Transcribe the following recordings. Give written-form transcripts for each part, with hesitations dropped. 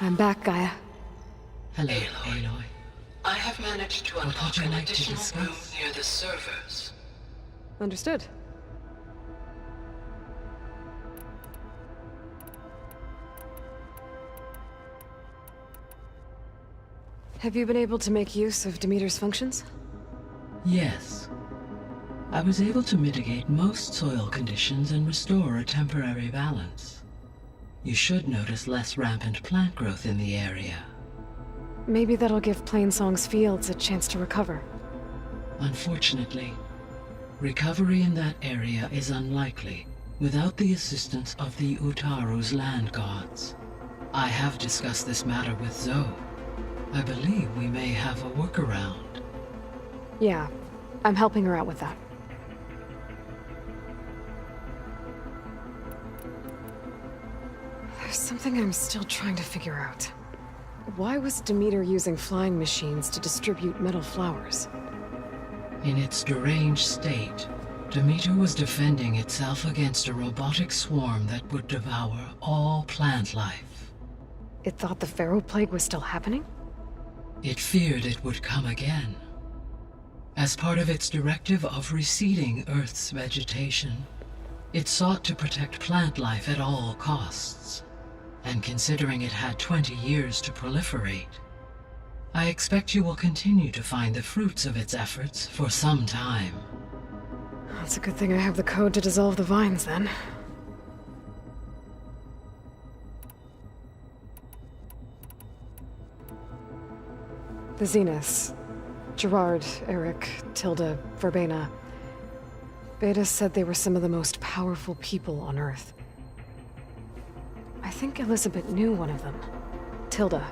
I'm back, Gaia. Hello, Aloy. I have managed to unlock an additional room near the servers. Understood. Have you been able to make use of Demeter's functions? Yes. I was able to mitigate most soil conditions and restore a temporary balance. You should notice less rampant plant growth in the area. Maybe that'll give Plainsong's fields a chance to recover. Unfortunately, recovery in that area is unlikely without the assistance of the Utaru's land gods. I have discussed this matter with Zoe. I believe we may have a workaround. Yeah, I'm helping her out with that. There's something I'm still trying to figure out. Why was Demeter using flying machines to distribute metal flowers? In its deranged state, Demeter was defending itself against a robotic swarm that would devour all plant life. It thought the Pharaoh Plague was still happening? It feared it would come again. As part of its directive of receding Earth's vegetation, it sought to protect plant life at all costs. And considering it had 20 years to proliferate, I expect you will continue to find the fruits of its efforts for some time. That's a good thing I have the code to dissolve the vines, then. The Zeniths. Gerard, Eric, Tilda, Verbena. Beta said they were some of the most powerful people on Earth. I think Elisabet knew one of them. Tilda.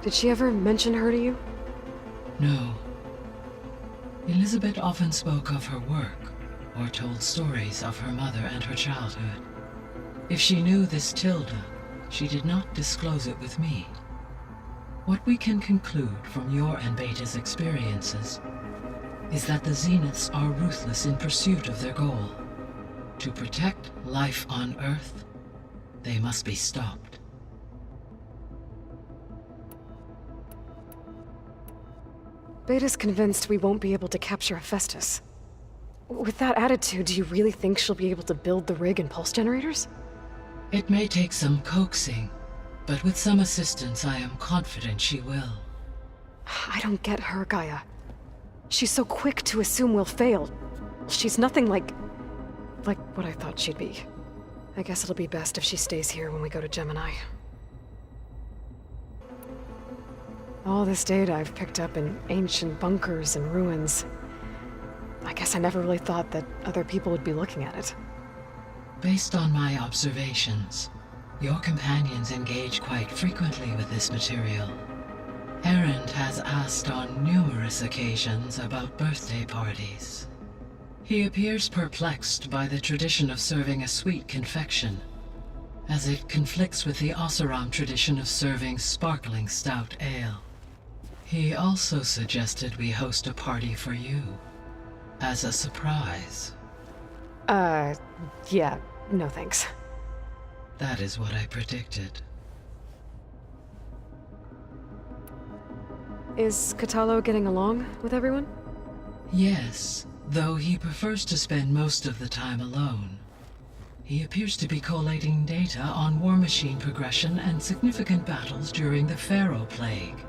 Did she ever mention her to you? No. Elisabet often spoke of her work, or told stories of her mother and her childhood. If she knew this Tilda, she did not disclose it with me. What we can conclude from your and Beta's experiences is that the Zeniths are ruthless in pursuit of their goal. To protect life on Earth, they must be stopped. Beta's convinced we won't be able to capture Hephaestus. With that attitude, do you really think she'll be able to build the rig and pulse generators? It may take some coaxing, but with some assistance I am confident she will. I don't get her, Gaia. She's so quick to assume we'll fail. She's nothing like what I thought she'd be. I guess it'll be best if she stays here when we go to Gemini. All this data I've picked up in ancient bunkers and ruins. I guess I never really thought that other people would be looking at it. Based on my observations, your companions engage quite frequently with this material. Erend has asked on numerous occasions about birthday parties. He appears perplexed by the tradition of serving a sweet confection, as it conflicts with the Oseram tradition of serving sparkling stout ale. He also suggested we host a party for you, as a surprise. Yeah, no thanks. That is what I predicted. Is Katalo getting along with everyone? Yes, though he prefers to spend most of the time alone. He appears to be collating data on war machine progression and significant battles during the Pharaoh Plague,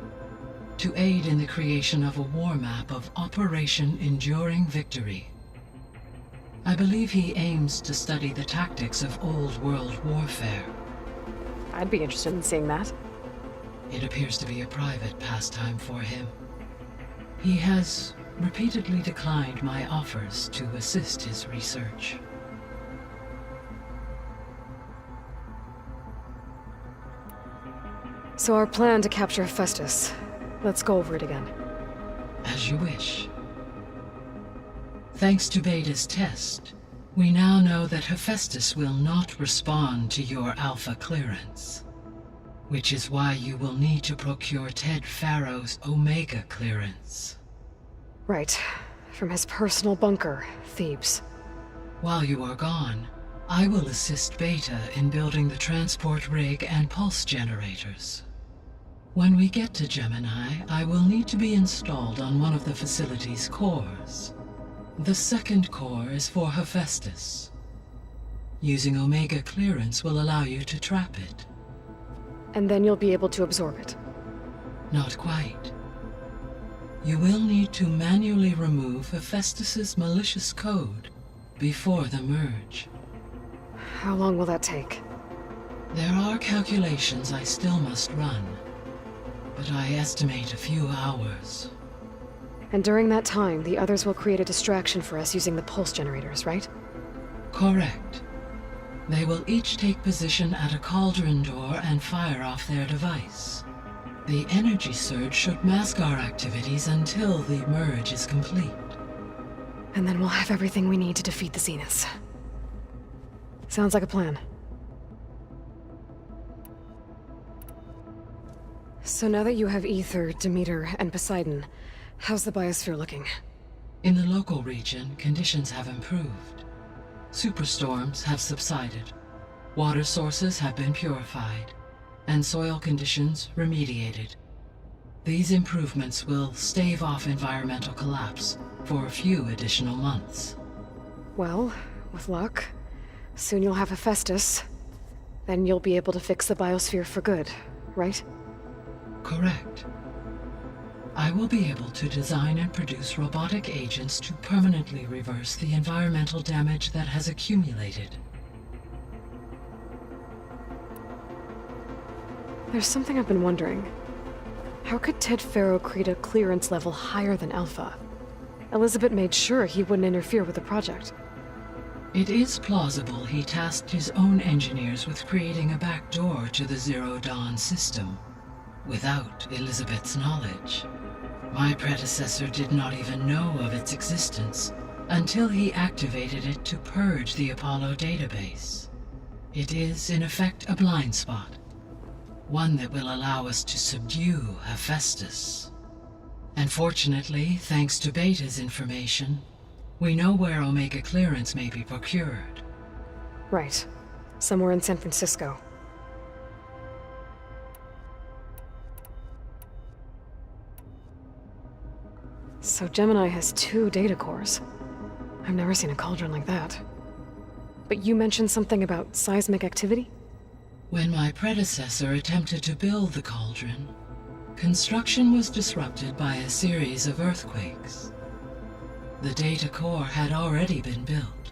to aid in the creation of a war map of Operation Enduring Victory. I believe he aims to study the tactics of Old World warfare. I'd be interested in seeing that. It appears to be a private pastime for him. He has repeatedly declined my offers to assist his research. So our plan to capture Hephaestus. Let's go over it again. As you wish. Thanks to Beta's test, we now know that Hephaestus will not respond to your Alpha clearance, which is why you will need to procure Ted Pharaoh's Omega clearance. Right. From his personal bunker, Thebes. While you are gone, I will assist Beta in building the transport rig and pulse generators. When we get to Gemini, I will need to be installed on one of the facility's cores. The second core is for Hephaestus. Using Omega clearance will allow you to trap it. And then you'll be able to absorb it. Not quite. You will need to manually remove Hephaestus's malicious code before the merge. How long will that take? There are calculations I still must run, but I estimate a few hours. And during that time, the others will create a distraction for us using the pulse generators, right? Correct. They will each take position at a cauldron door and fire off their device. The energy surge should mask our activities until the merge is complete. And then we'll have everything we need to defeat the Zeniths. Sounds like a plan. So now that you have Ether, Demeter, and Poseidon, how's the biosphere looking? In the local region, conditions have improved. Superstorms have subsided. Water sources have been purified, and soil conditions remediated. These improvements will stave off environmental collapse for a few additional months. Well, with luck, soon you'll have Hephaestus. Then you'll be able to fix the biosphere for good, right? Correct. I will be able to design and produce robotic agents to permanently reverse the environmental damage that has accumulated. There's something I've been wondering. How could Ted Faro create a clearance level higher than Alpha? Elisabet made sure he wouldn't interfere with the project. It is plausible he tasked his own engineers with creating a backdoor to the Zero Dawn system, without Elisabet's knowledge. My predecessor did not even know of its existence until he activated it to purge the Apollo database. It is, in effect, a blind spot. One that will allow us to subdue Hephaestus. And fortunately, thanks to Beta's information, we know where Omega clearance may be procured. Right. Somewhere in San Francisco. So Gemini has 2 data cores. I've never seen a cauldron like that. But you mentioned something about seismic activity? When my predecessor attempted to build the cauldron, construction was disrupted by a series of earthquakes. The data core had already been built,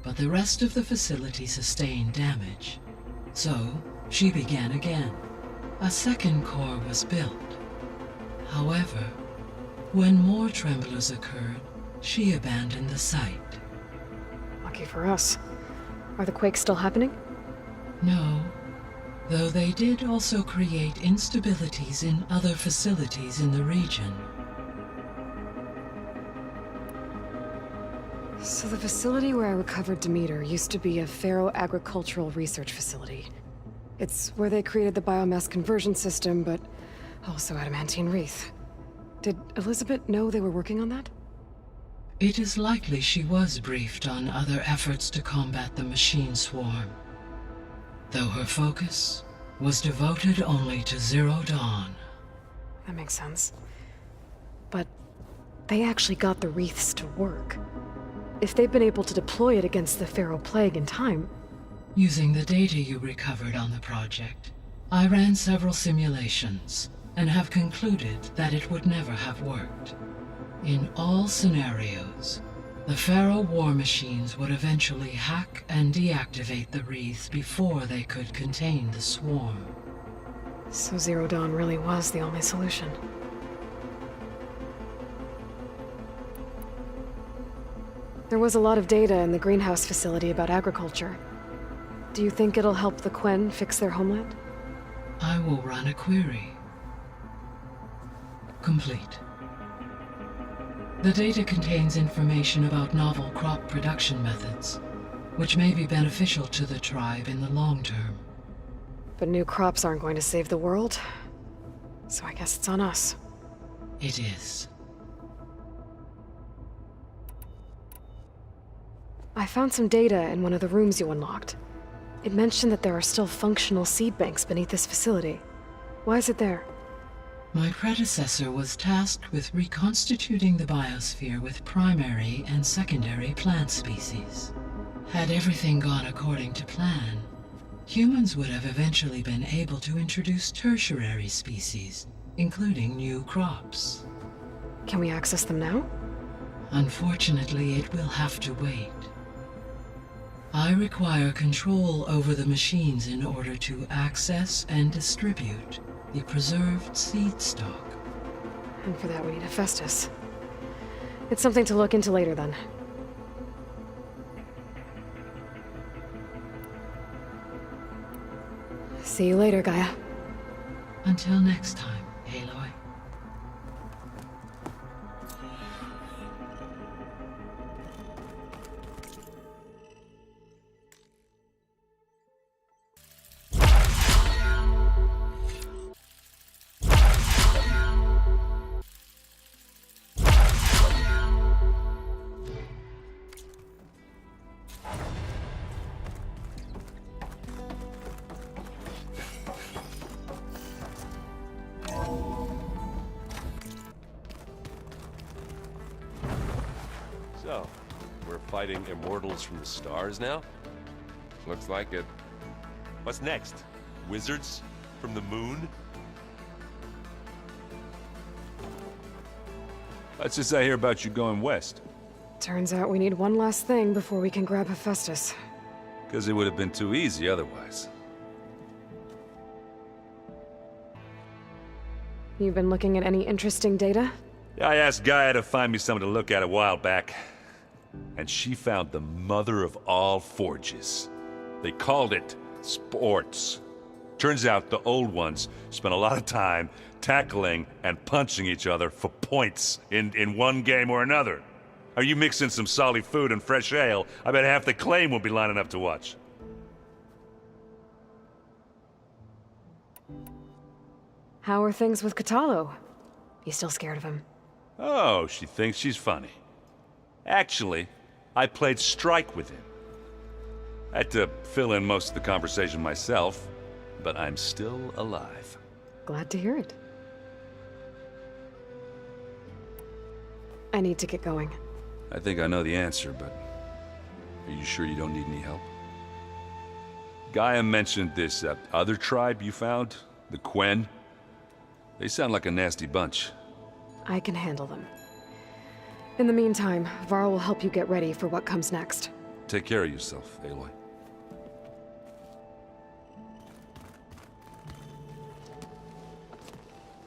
but the rest of the facility sustained damage. So, she began again. A second core was built. However, when more tremblers occurred, she abandoned the site. Lucky for us. Are the quakes still happening? No, though they did also create instabilities in other facilities in the region. So the facility where I recovered Demeter used to be a Faro agricultural research facility. It's where they created the biomass conversion system, but also adamantine wreath. Did Elisabet know they were working on that? It is likely she was briefed on other efforts to combat the machine swarm, though her focus was devoted only to Zero Dawn. That makes sense. But they actually got the wreaths to work. If they've been able to deploy it against the Faro Plague in time... Using the data you recovered on the project, I ran several simulations and have concluded that it would never have worked. In all scenarios, the Faro war machines would eventually hack and deactivate the wreaths before they could contain the swarm. So Zero Dawn really was the only solution. There was a lot of data in the greenhouse facility about agriculture. Do you think it'll help the Quen fix their homeland? I will run a query. Complete. The data contains information about novel crop production methods, which may be beneficial to the tribe in the long term. But new crops aren't going to save the world, so I guess it's on us. It is. I found some data in one of the rooms you unlocked. It mentioned that there are still functional seed banks beneath this facility. Why is it there? My predecessor was tasked with reconstituting the biosphere with primary and secondary plant species. Had everything gone according to plan, humans would have eventually been able to introduce tertiary species, including new crops. Can we access them now? Unfortunately, it will have to wait. I require control over the machines in order to access and distribute the preserved seed stock. And for that we need Hephaestus. It's something to look into later then. See you later, Gaia. Until next time, Aloy. So, we're fighting immortals from the stars now? Looks like it. What's next? Wizards from the moon? Let's just hear about you going west. Turns out we need one last thing before we can grab Hephaestus. Because it would have been too easy otherwise. You've been looking at any interesting data? I asked Gaia to find me something to look at a while back. And she found the mother of all forges. They called it sports. Turns out the old ones spent a lot of time tackling and punching each other for points in one game or another. Are you mixing some solid food and fresh ale? I bet half the acclaimed will be lining up to watch. How are things with Katalo? You still scared of him? Oh, she thinks she's funny. Actually, I played strike with him. I had to fill in most of the conversation myself, but I'm still alive. Glad to hear it. I need to get going. I think I know the answer, but are you sure you don't need any help? Gaia mentioned this other tribe you found, the Quen. They sound like a nasty bunch. I can handle them. In the meantime, Varl will help you get ready for what comes next. Take care of yourself, Aloy.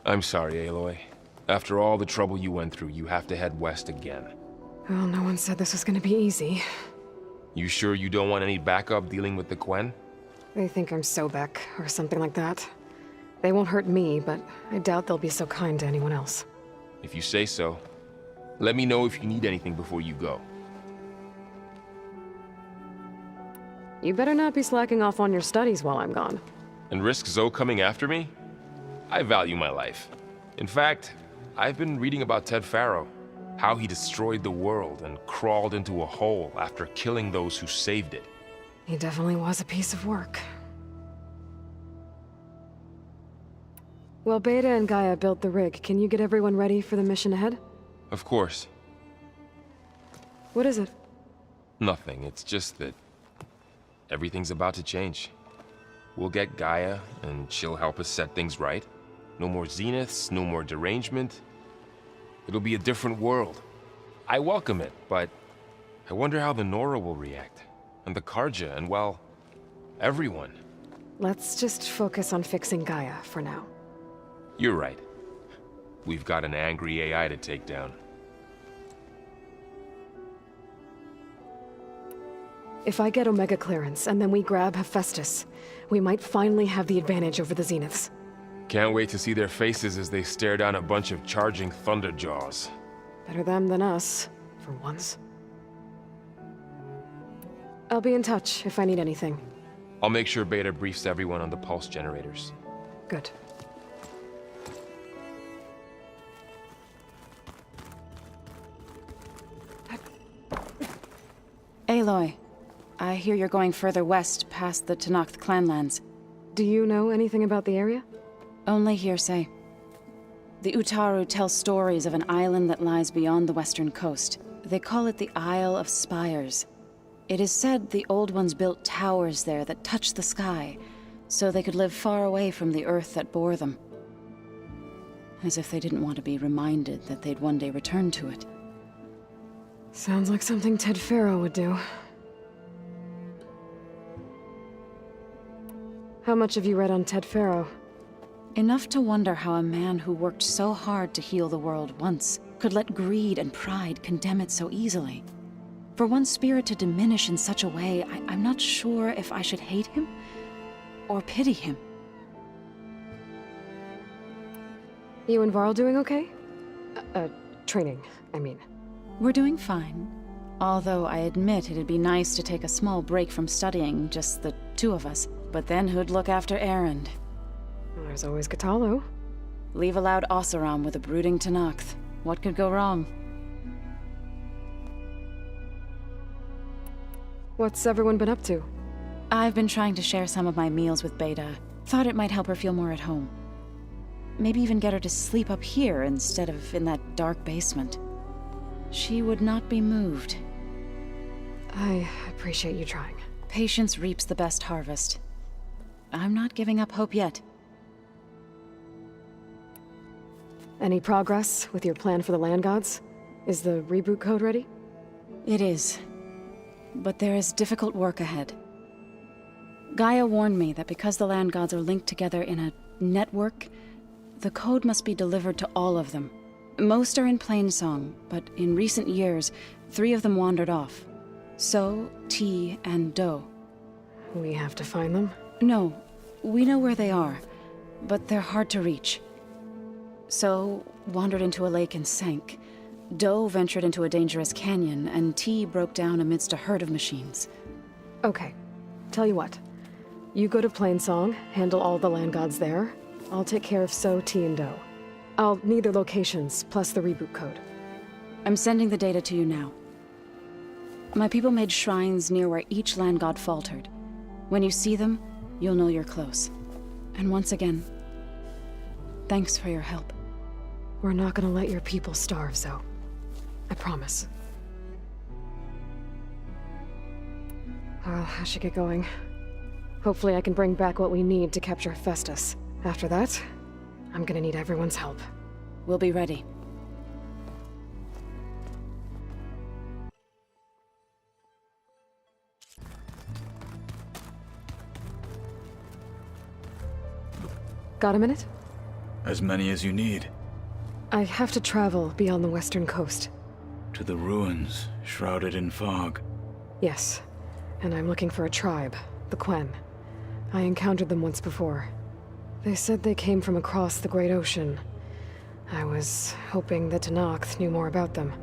I'm sorry, Aloy. After all the trouble you went through, you have to head west again. Well, no one said this was gonna be easy. You sure you don't want any backup dealing with the Quen? They think I'm Sobeck, or something like that. They won't hurt me, but I doubt they'll be so kind to anyone else. If you say so. Let me know if you need anything before you go. You better not be slacking off on your studies while I'm gone. And risk Zoe coming after me? I value my life. In fact, I've been reading about Ted Faro. How he destroyed the world and crawled into a hole after killing those who saved it. He definitely was a piece of work. Well, Beta and Gaia built the rig. Can you get everyone ready for the mission ahead? Of course. What is it? Nothing. It's just that everything's about to change. We'll get Gaia, and she'll help us set things right. No more zeniths, no more derangement. It'll be a different world. I welcome it, but I wonder how the Nora will react. And the Karja, and well, everyone. Let's just focus on fixing Gaia for now. You're right. We've got an angry AI to take down. If I get Omega clearance, and then we grab Hephaestus, we might finally have the advantage over the Zeniths. Can't wait to see their faces as they stare down a bunch of charging Thunderjaws. Better them than us, for once. I'll be in touch if I need anything. I'll make sure Beta briefs everyone on the pulse generators. Good. Aloy. Aloy. I hear you're going further west past the Tenakth clanlands. Do you know anything about the area? Only hearsay. The Utaru tell stories of an island that lies beyond the western coast. They call it the Isle of Spires. It is said the Old Ones built towers there that touch the sky, so they could live far away from the earth that bore them. As if they didn't want to be reminded that they'd one day return to it. Sounds like something Ted Faro would do. How much have you read on Ted Faro? Enough to wonder how a man who worked so hard to heal the world once could let greed and pride condemn it so easily. For one's spirit to diminish in such a way, I'm not sure if I should hate him or pity him. You and Varl doing okay? Training, I mean. We're doing fine. Although I admit it'd be nice to take a small break from studying, just the two of us. But then who'd look after Erend? There's always Gatalo. Leave a loud Oseram with a brooding Tenakth. What could go wrong? What's everyone been up to? I've been trying to share some of my meals with Beta. Thought it might help her feel more at home. Maybe even get her to sleep up here instead of in that dark basement. She would not be moved. I appreciate you trying. Patience reaps the best harvest. I'm not giving up hope yet. Any progress with your plan for the land gods? Is the reboot code ready? It is. But there is difficult work ahead. Gaia warned me that because the land gods are linked together in a network, the code must be delivered to all of them. Most are in Plainsong, but in recent years, 3 of them wandered off. So, T, and Do. We have to find them? No, we know where they are, but they're hard to reach. So, wandered into a lake and sank. Do ventured into a dangerous canyon, and T broke down amidst a herd of machines. Okay. Tell you what. You go to Plainsong, handle all the land gods there. I'll take care of So, T, and Do. I'll need their locations, plus the reboot code. I'm sending the data to you now. My people made shrines near where each land god faltered. When you see them, you'll know you're close. And once again, thanks for your help. We're not gonna let your people starve, Zo. I promise. Well, I should get going. Hopefully I can bring back what we need to capture Festus. After that, I'm gonna need everyone's help. We'll be ready. Got a minute? As many as you need. I have to travel beyond the western coast. To the ruins, shrouded in fog. Yes, and I'm looking for a tribe, the Quen. I encountered them once before. They said they came from across the Great Ocean. I was hoping that Tenakth knew more about them.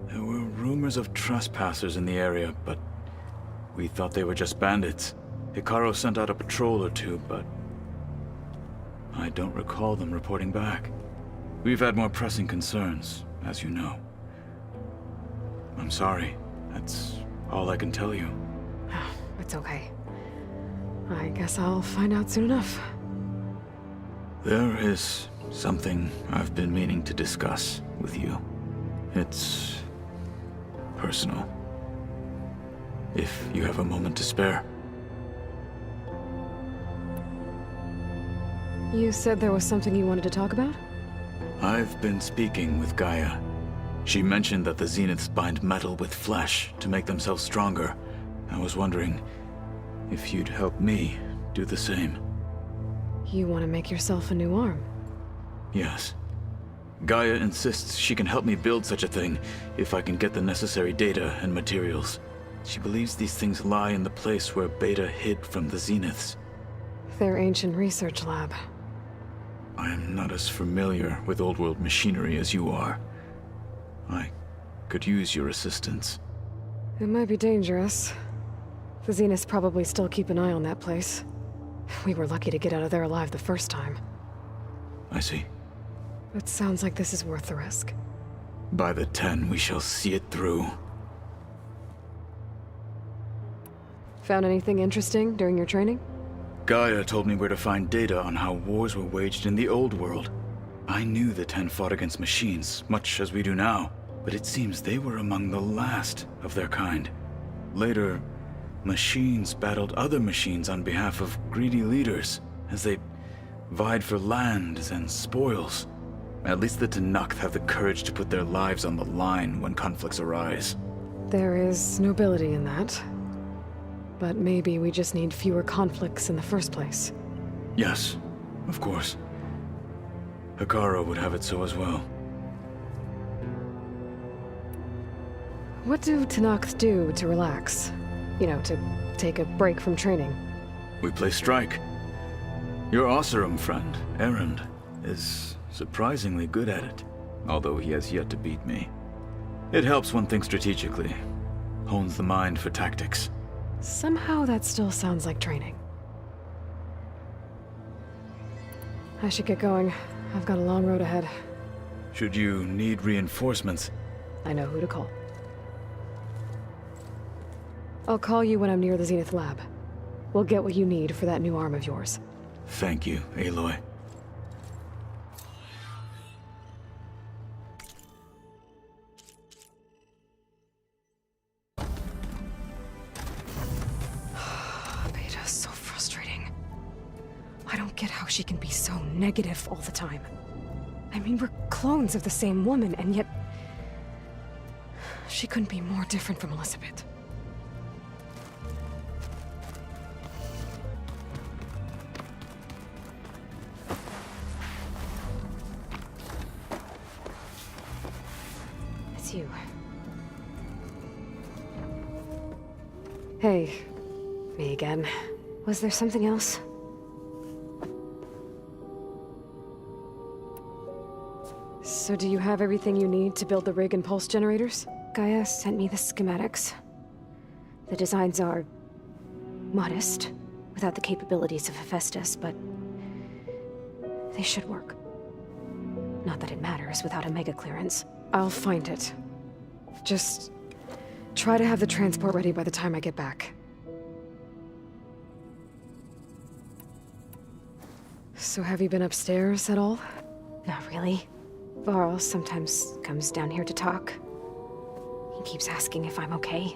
There were rumors of trespassers in the area, but we thought they were just bandits. Hikaru sent out a patrol or two, but I don't recall them reporting back. We've had more pressing concerns, as you know. I'm sorry. That's all I can tell you. It's okay. I guess I'll find out soon enough. There is something I've been meaning to discuss with you. It's personal. If you have a moment to spare. You said there was something you wanted to talk about? I've been speaking with Gaia. She mentioned that the Zeniths bind metal with flesh to make themselves stronger. I was wondering if you'd help me do the same. You want to make yourself a new arm? Yes. Gaia insists she can help me build such a thing if I can get the necessary data and materials. She believes these things lie in the place where Beta hid from the Zeniths. Their ancient research lab. I am not as familiar with old-world machinery as you are. I could use your assistance. It might be dangerous. The Zeniths probably still keep an eye on that place. We were lucky to get out of there alive the first time. I see. It sounds like this is worth the risk. By the 10, we shall see it through. Found anything interesting during your training? Gaia told me where to find data on how wars were waged in the old world. I knew the 10 fought against machines, much as we do now, but it seems they were among the last of their kind. Later, machines battled other machines on behalf of greedy leaders, as they vied for lands and spoils. At least the Tenakth have the courage to put their lives on the line when conflicts arise. There is nobility in that. But maybe we just need fewer conflicts in the first place. Yes, of course. Hekarro would have it so as well. What do Tenakth do to relax? You know, to take a break from training? We play strike. Your Osserum friend, Erend, is surprisingly good at it, although he has yet to beat me. It helps one think strategically, hones the mind for tactics. Somehow that still sounds like training. I should get going. I've got a long road ahead. Should you need reinforcements? I know who to call. I'll call you when I'm near the Zenith lab. We'll get what you need for that new arm of yours. Thank you, Aloy. Beta's so frustrating. I don't get how she can be so negative all the time. I mean, we're clones of the same woman, and yet... she couldn't be more different from Elisabet. It's you. Hey. Me again. Was there something else? So do you have everything you need to build the rig and pulse generators? Gaia sent me the schematics. The designs are... modest, without the capabilities of Hephaestus, but... they should work. Not that it matters without a mega clearance. I'll find it. Just... try to have the transport ready by the time I get back. So have you been upstairs at all? Not really. Varl sometimes comes down here to talk. He keeps asking if I'm okay.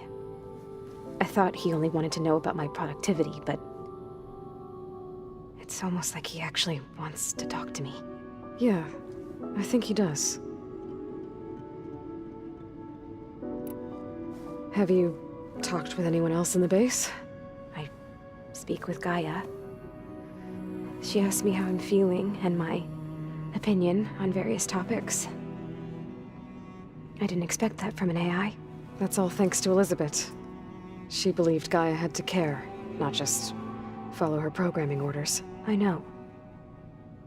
I thought he only wanted to know about my productivity, but... it's almost like he actually wants to talk to me. Yeah, I think he does. Have you talked with anyone else in the base? I speak with Gaia. She asked me how I'm feeling and my opinion on various topics. I didn't expect that from an AI. That's all thanks to Elisabet. She believed Gaia had to care, not just follow her programming orders. I know.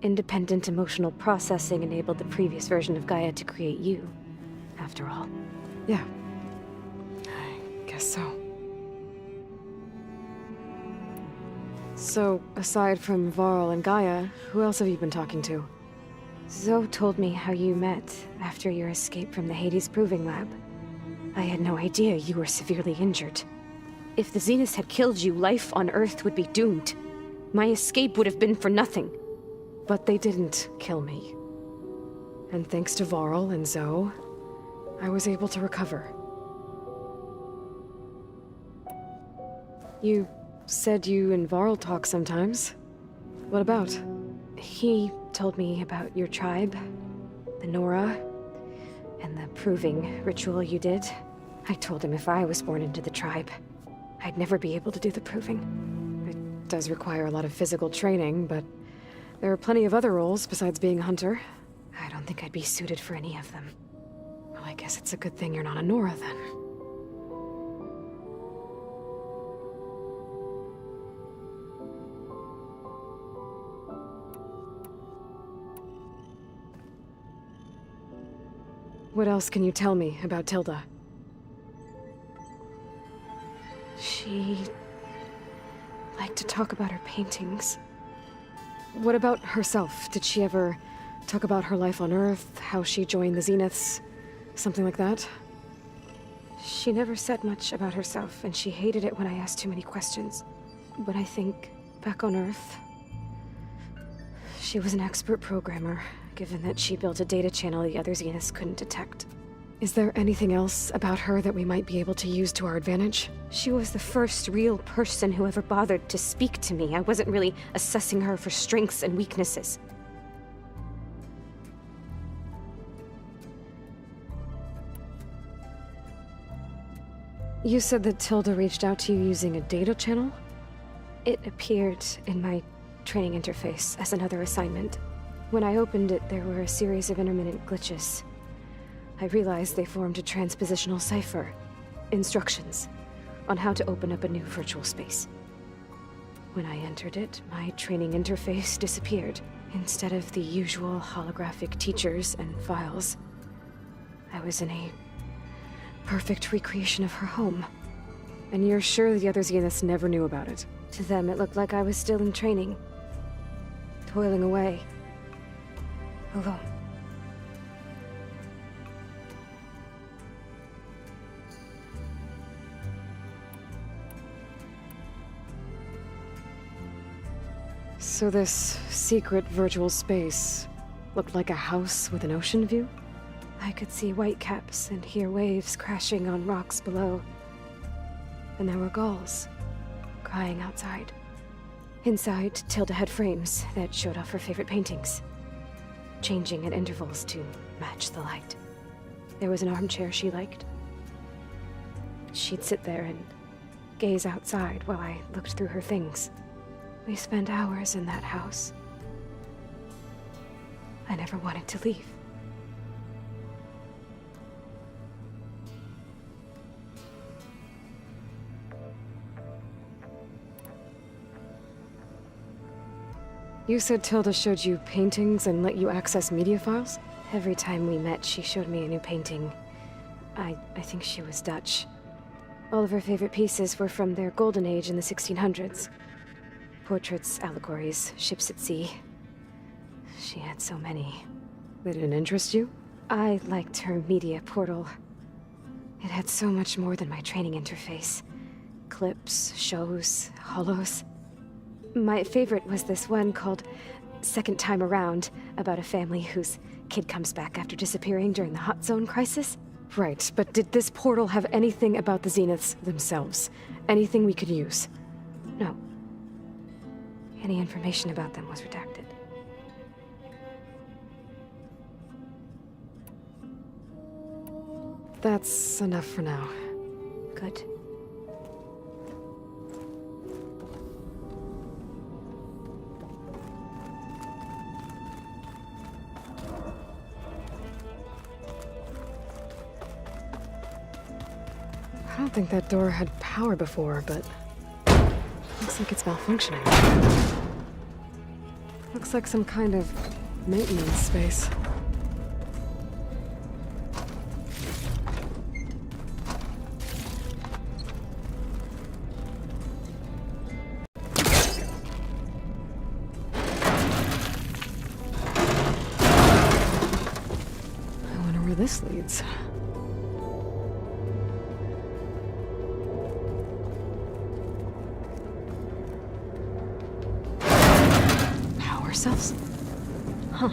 Independent emotional processing enabled the previous version of Gaia to create you, after all. Yeah. I guess so. So, aside from Varl and Gaia, who else have you been talking to? Zoe told me how you met after your escape from the Hades Proving Lab. I had no idea you were severely injured. If the Zeniths had killed you, life on Earth would be doomed. My escape would have been for nothing. But they didn't kill me. And thanks to Varl and Zoe, I was able to recover. You said you and Varl talk sometimes. What about? He told me about your tribe, the Nora, and the proving ritual you did. I told him if I was born into the tribe, I'd never be able to do the proving. It does require a lot of physical training, but there are plenty of other roles besides being a hunter. I don't think I'd be suited for any of them. Well, I guess it's a good thing you're not a Nora, then. What else can you tell me about Tilda? She liked to talk about her paintings. What about herself? Did she ever talk about her life on Earth, how she joined the Zeniths? Something like that? She never said much about herself, and she hated it when I asked too many questions. When I think back on Earth, she was an expert programmer, given that she built a data channel the other Zeniths couldn't detect. Is there anything else about her that we might be able to use to our advantage? She was the first real person who ever bothered to speak to me. I wasn't really assessing her for strengths and weaknesses. You said that Tilda reached out to you using a data channel? It appeared in my training interface as another assignment. When I opened it, there were a series of intermittent glitches. I realized they formed a transpositional cipher. Instructions on how to open up a new virtual space. When I entered it, my training interface disappeared. Instead of the usual holographic teachers and files, I was in a perfect recreation of her home. And you're sure the other Zeniths never knew about it? To them, it looked like I was still in training. Toiling away. Alone. So this secret virtual space looked like a house with an ocean view? I could see whitecaps and hear waves crashing on rocks below. And there were gulls crying outside. Inside, Tilda had frames that showed off her favorite paintings, changing at intervals to match the light. There was an armchair she liked. She'd sit there and gaze outside while I looked through her things. We spent hours in that house. I never wanted to leave. You said Tilda showed you paintings and let you access media files? Every time we met, she showed me a new painting. I think she was Dutch. All of her favorite pieces were from their golden age in the 1600s. Portraits, allegories, ships at sea. She had so many. They didn't interest you? I liked her media portal. It had so much more than my training interface. Clips, shows, holos. My favorite was this one called Second Time Around, about a family whose kid comes back after disappearing during the Hot Zone crisis. Right, but did this portal have anything about the Zeniths themselves? Anything we could use? No. Any information about them was redacted. That's enough for now. Good. I don't think that door had power before, but looks like it's malfunctioning. Looks like some kind of maintenance space. I wonder where this leads. Cells? Huh.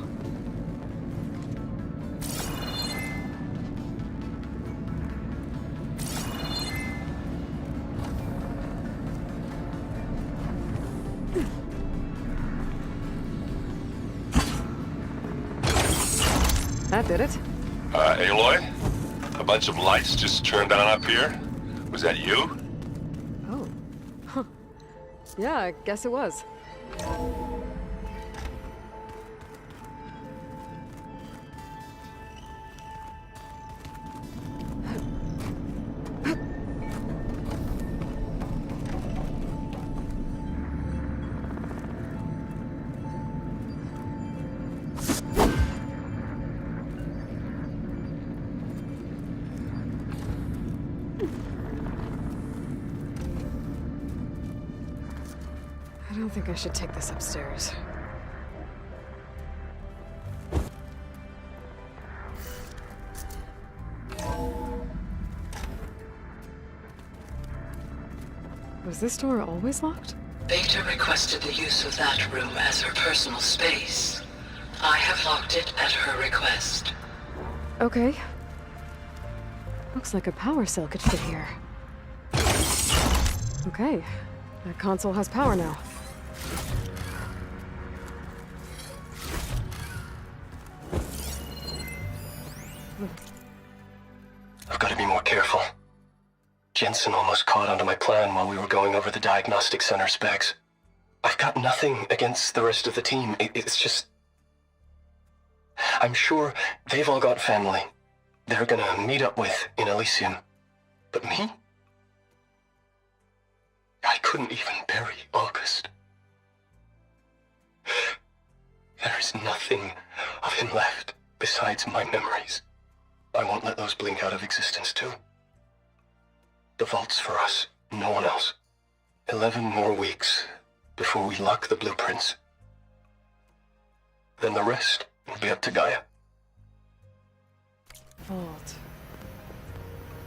That did it. Aloy? A bunch of lights just turned on up here? Was that you? Oh. Huh. Yeah, I guess it was. I don't think I should take this upstairs. Was this door always locked? Beta requested the use of that room as her personal space. I have locked it at her request. Okay. Looks like a power cell could fit here. Okay. That console has power now. I've got to be more careful. Jensen almost caught onto my plan while we were going over the diagnostic center specs. I've got nothing against the rest of the team. It's just... I'm sure they've all got family they're gonna meet up with in Elysium. But me? I couldn't even bury August. There's nothing of him left besides my memories. I won't let those blink out of existence too. The vault's for us, no one else. 11 more weeks before we lock the blueprints. Then the rest will be up to Gaia. Vault.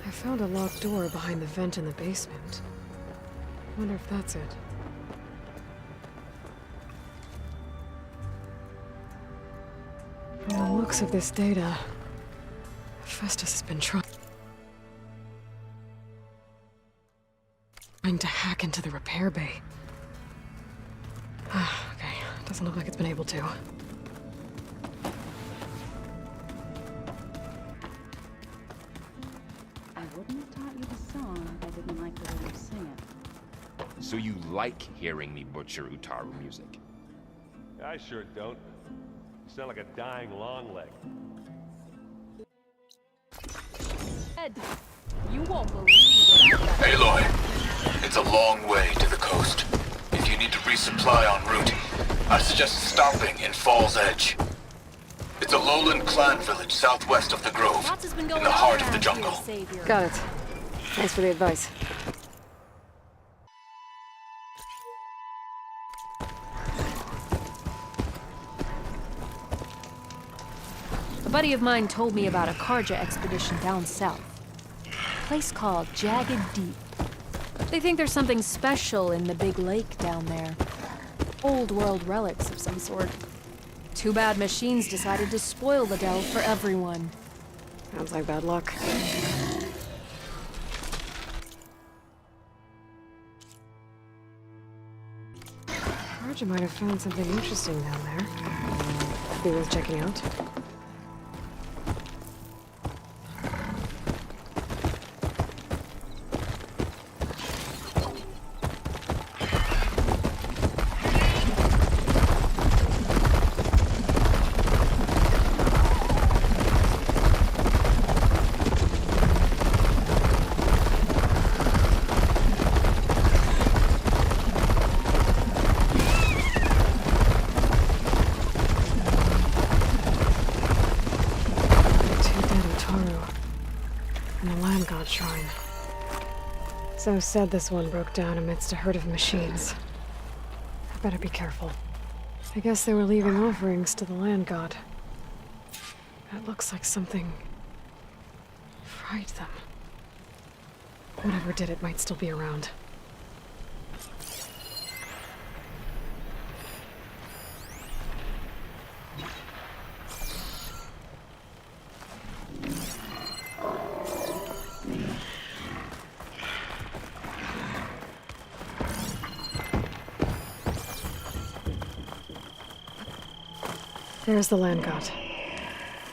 I found a locked door behind the vent in the basement. Wonder if that's it. From the looks of this data, Festus has been trying to hack into the repair bay. Okay, doesn't look like it's been able to. I wouldn't have taught you the song if I didn't like the way you sing it. So you like hearing me butcher Utaru music? I sure don't. You sound like a dying longleg. Ed, you won't believe what I've done. Aloy, it's a long way to the coast. If you need to resupply en route, I suggest stopping in Fall's Edge. It's a lowland clan village southwest of the Grove, in the heart of the jungle. Got it. Thanks for the advice. A buddy of mine told me about a Karja expedition down south. A place called Jagged Deep. They think there's something special in the big lake down there. Old world relics of some sort. Too bad machines decided to spoil the delve for everyone. Sounds like bad luck. Karja might have found something interesting down there. Could be worth checking out. So said this one broke down amidst a herd of machines. I better be careful. I guess they were leaving offerings to the land god. It looks like something fried them. Whatever did it might still be around. There's the land god.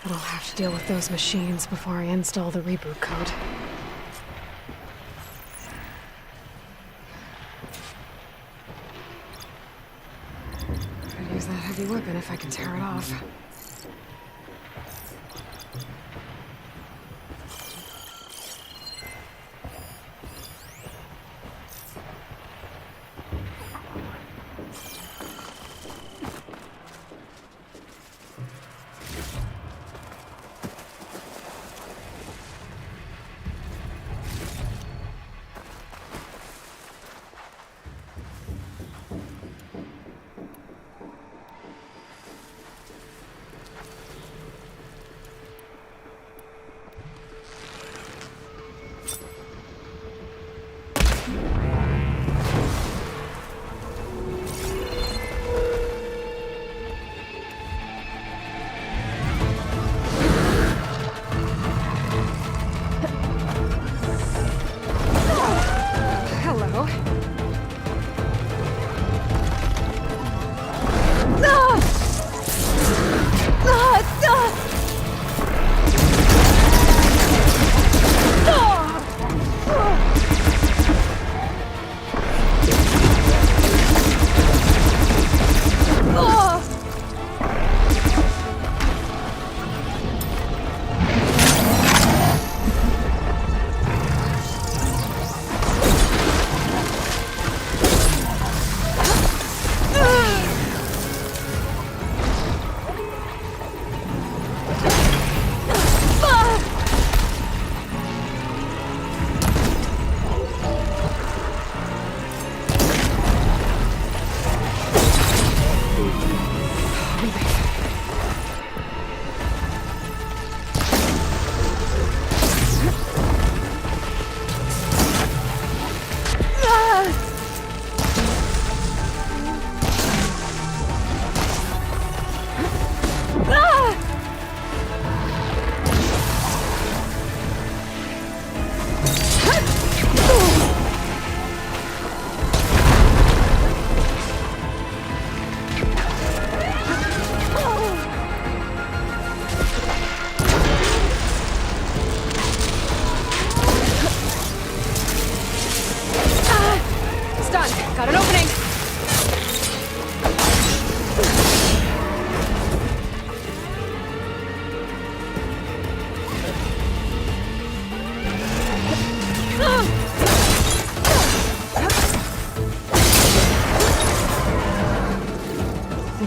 But I'll have to deal with those machines before I install the reboot code. Could use that heavy weapon if I can tear it off.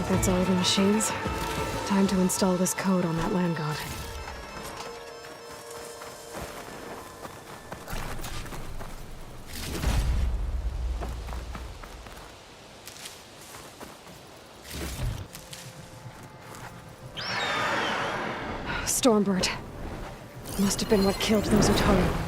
think that's all the machines. Time to install this code on that land god. Stormbird. Must have been what killed those Utaru.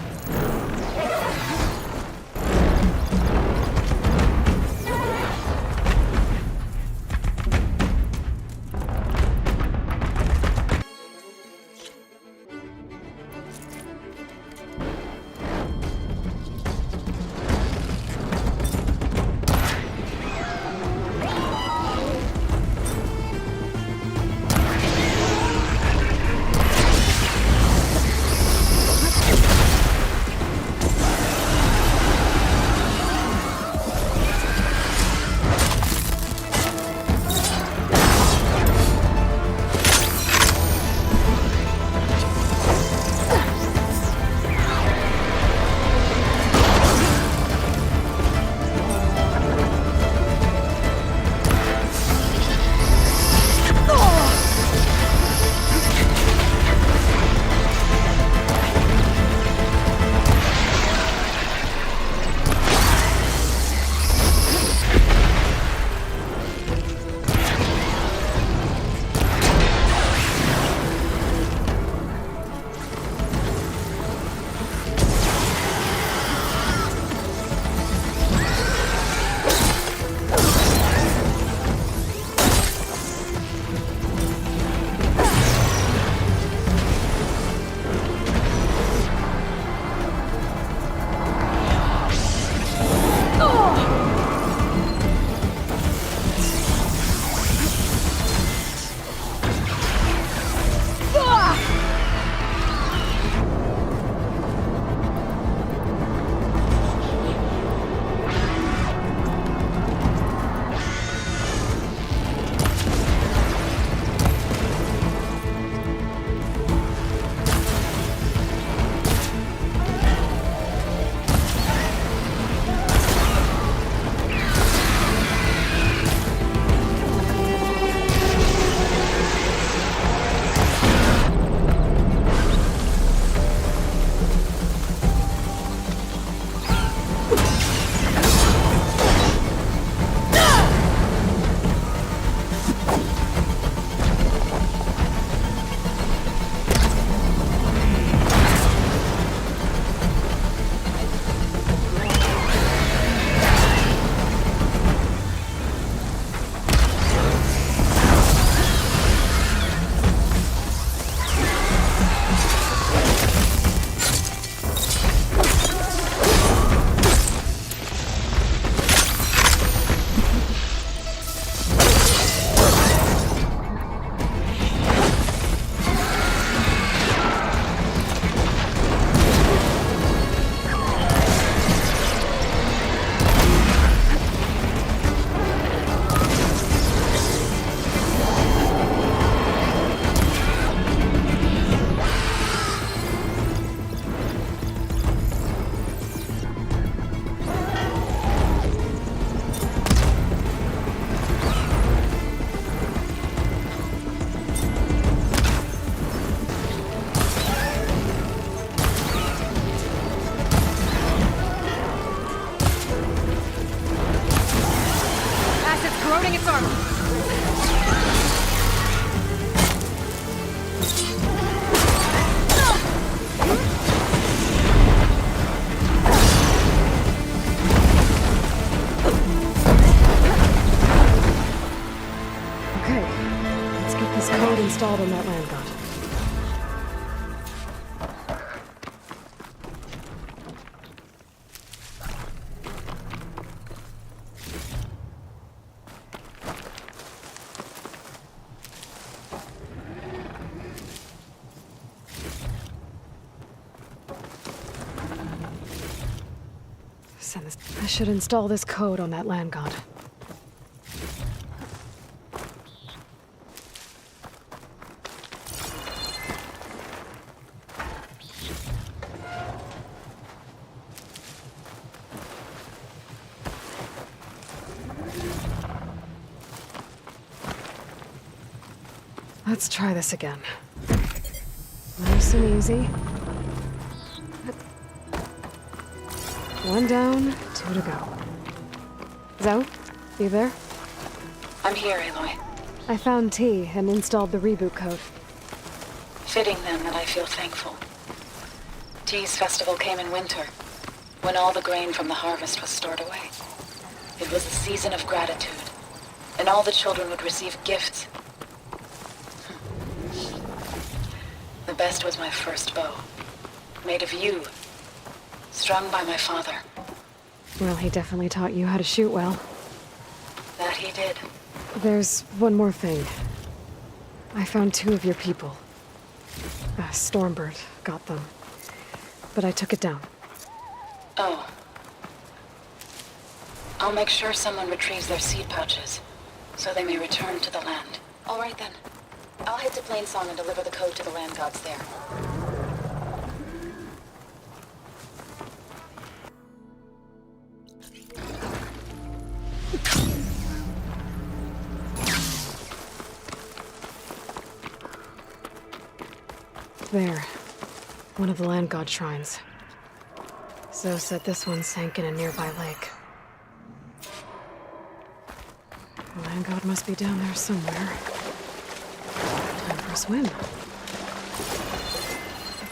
Installed on that land god. I should install this code on that land god. Let's try this again. Nice and easy. One down, two to go. Zoe, you there? I'm here, Aloy. I found T and installed the reboot code. Fitting then that I feel thankful. T's festival came in winter, when all the grain from the harvest was stored away. It was a season of gratitude, and all the children would receive gifts. The best was my first bow, made of yew, strung by my father. Well, he definitely taught you how to shoot well. That he did. There's one more thing. I found 2 of your people. Stormbird got them, but I took it down. Oh. I'll make sure someone retrieves their seed pouches, so they may return to the land. All right then. I'll head to Plainsong and deliver the code to the land gods there. There. One of the land god shrines. Zoe said this one sank in a nearby lake. The land god must be down there somewhere. Time for a swim. I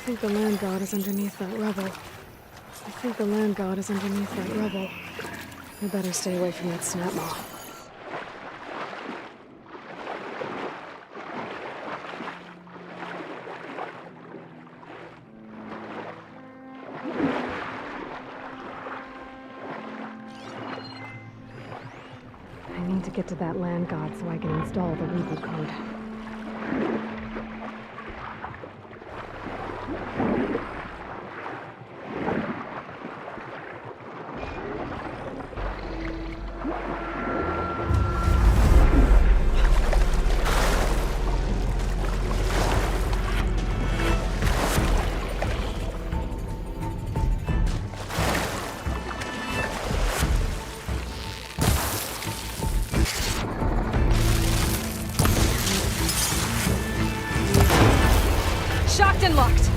think the land god is underneath that rubble. We better stay away from that snap maw. I need to get to that land god so I can install the reboot code. Shocked and locked.